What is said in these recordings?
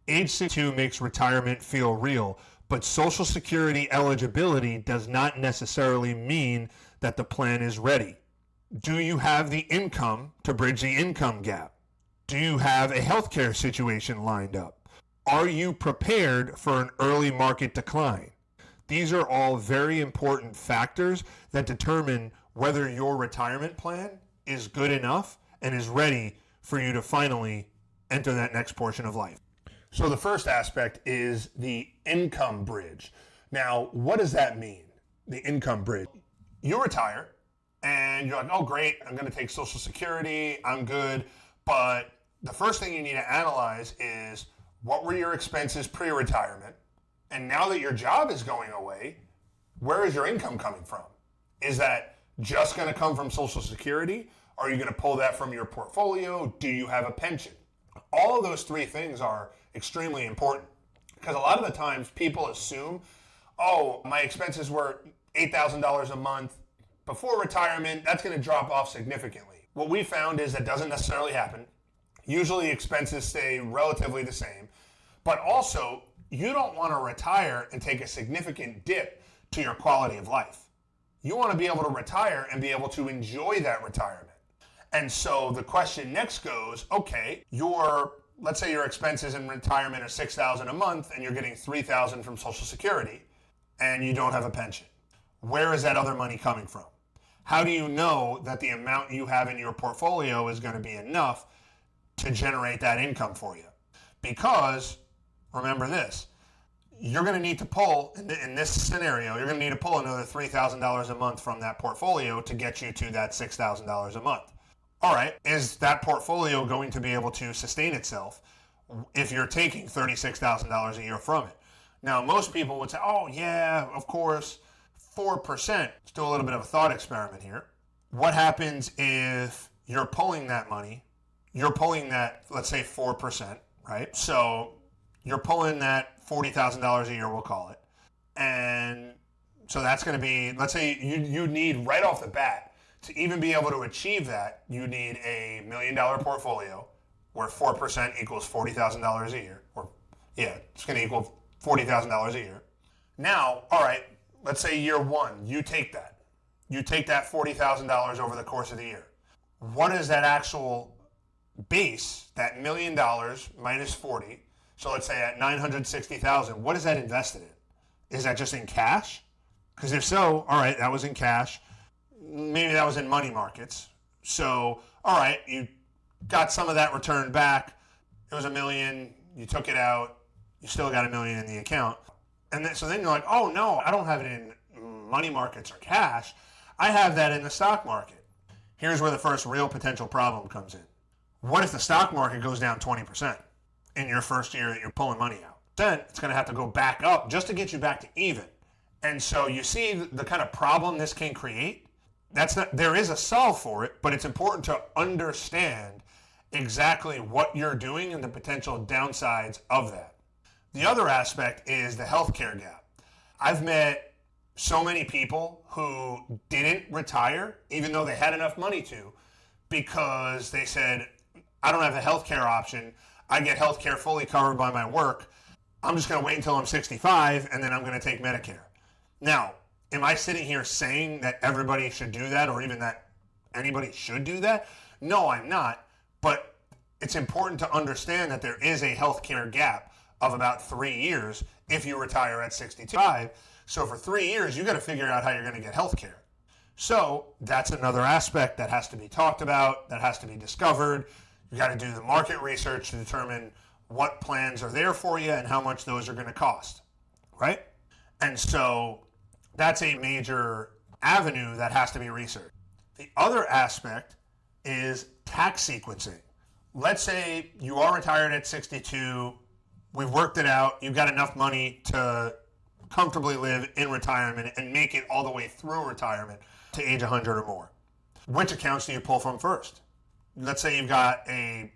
Age 62 makes retirement feel real, but Social Security eligibility does not necessarily mean that the plan is ready. Do you have the income to bridge the income gap? Do you have a healthcare situation lined up? Are you prepared for an early market decline? These are all very important factors that determine whether your retirement plan is good enough and is ready for you to finally enter that next portion of life. So the first aspect is the income bridge. Now, what does that mean? The income bridge. You retire and you're like, oh great, I'm going to take Social Security, I'm good. But the first thing you need to analyze is, what were your expenses pre-retirement? And now that your job is going away, where is your income coming from? Is that just going to come from Social Security? Are you going to pull that from your portfolio? Do you have a pension? All of those three things are extremely important, because a lot of the times people assume, oh, my expenses were $8,000 a month before retirement, that's going to drop off significantly. What we found is that doesn't necessarily happen. Usually expenses stay relatively the same, but also you don't want to retire and take a significant dip to your quality of life. You want to be able to retire and be able to enjoy that retirement. And so the question next goes, okay, let's say your expenses in retirement are $6,000 a month and you're getting $3,000 from Social Security and you don't have a pension. Where is that other money coming from? How do you know that the amount you have in your portfolio is going to be enough to generate that income for you? Because remember this, you're going to need to pull, in this scenario, you're going to need to pull another $3,000 a month from that portfolio to get you to that $6,000 a month. All right, is that portfolio going to be able to sustain itself if you're taking $36,000 a year from it? Now, most people would say, oh yeah, of course, 4%. Let's do a little bit of a thought experiment here. What happens if you're pulling that money, you're pulling that, let's say 4%, right? So you're pulling that $40,000 a year, we'll call it. And so that's going to be, let's say you need right off the bat, to even be able to achieve that, you need a $1 million portfolio where 4% equals $40,000 a year. It's going to equal $40,000 a year. Now, all right, let's say year one, you take that. You take that $40,000 over the course of the year. What is that actual base, that $1 million minus 40? So let's say at $960,000, what is that invested in? Is that just in cash? Because if so, all right, that was in cash. Maybe that was in money markets. So, all right, you got some of that returned back. It was $1 million. You took it out. You still got $1 million in the account. And then, so then you're like, oh no, I don't have it in money markets or cash. I have that in the stock market. Here's where the first real potential problem comes in. What if the stock market goes down 20% in your first year that you're pulling money out? Then it's going to have to go back up just to get you back to even. And so you see the kind of problem this can create. There is a solve for it, but it's important to understand exactly what you're doing and the potential downsides of that. The other aspect is the healthcare gap. I've met so many people who didn't retire, even though they had enough money to, because they said, I don't have a healthcare option. I get healthcare fully covered by my work. I'm just going to wait until I'm 65 and then I'm going to take Medicare. Now, am I sitting here saying that everybody should do that or even that anybody should do that? No, I'm not. But it's important to understand that there is a healthcare gap of about 3 years if you retire at 65. So for 3 years, you got to figure out how you're going to get healthcare. So that's another aspect that has to be talked about, that has to be discovered. You got to do the market research to determine what plans are there for you and how much those are going to cost, right? And so that's a major avenue that has to be researched. The other aspect is tax sequencing. Let's say you are retired at 62, we've worked it out, you've got enough money to comfortably live in retirement and make it all the way through retirement to age 100 or more. Which accounts do you pull from first? Let's say you've got a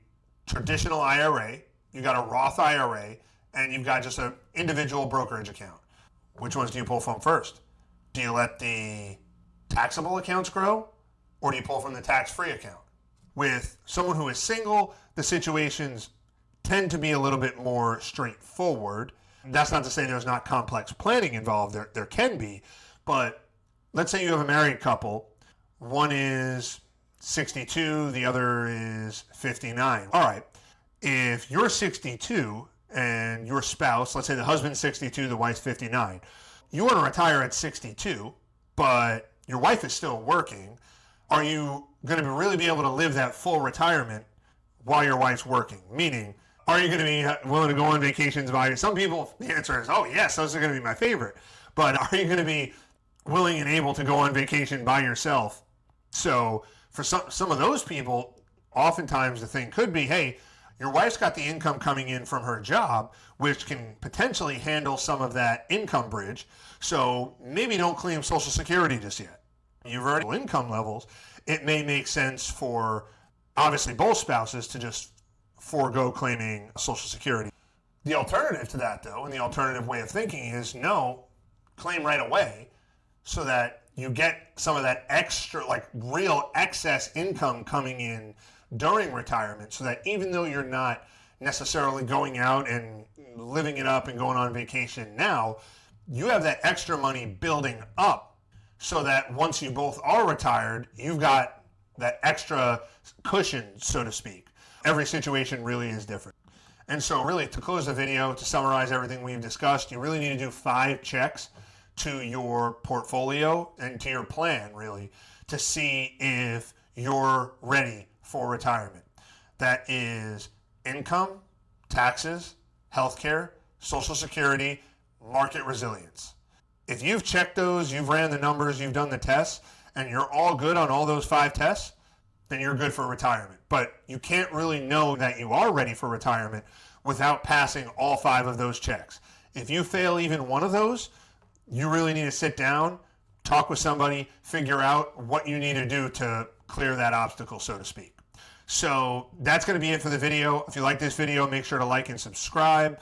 traditional IRA, you've got a Roth IRA, and you've got just an individual brokerage account. Which ones do you pull from first? Do you let the taxable accounts grow, or do you pull from the tax-free account? With someone who is single, the situation's tend to be a little bit more straightforward. That's not to say there's not complex planning involved. There can be. But let's say you have a married couple. One is 62, the other is 59. All right. If you're 62 and your spouse, let's say the husband's 62, the wife's 59, you want to retire at 62, but your wife is still working. Are you going to really be able to live that full retirement while your wife's working? Meaning, are you going to be willing to go on vacations by? Some people, the answer is, oh yes, those are going to be my favorite. But are you going to be willing and able to go on vacation by yourself? So for some of those people, oftentimes the thing could be, hey, your wife's got the income coming in from her job, which can potentially handle some of that income bridge. So maybe don't claim Social Security just yet. You've already income levels. It may make sense for obviously both spouses to just forego claiming Social Security. The alternative to that, though, and the alternative way of thinking is no, claim right away so that you get some of that extra, like real excess income coming in during retirement, so that even though you're not necessarily going out and living it up and going on vacation now, you have that extra money building up so that once you both are retired, you've got that extra cushion, so to speak. Every situation really is different. And so really, to close the video, to summarize everything we've discussed, you really need to do 5 checks to your portfolio and to your plan, really, to see if you're ready for retirement. That is income, taxes, healthcare, Social Security, market resilience. If you've checked those, you've ran the numbers, you've done the tests, and you're all good on all those 5 tests, then you're good for retirement. But you can't really know that you are ready for retirement without passing all 5 of those checks. If you fail even one of those, you really need to sit down, talk with somebody, figure out what you need to do to clear that obstacle, so to speak. So that's going to be it for the video. If you like this video, make sure to like and subscribe.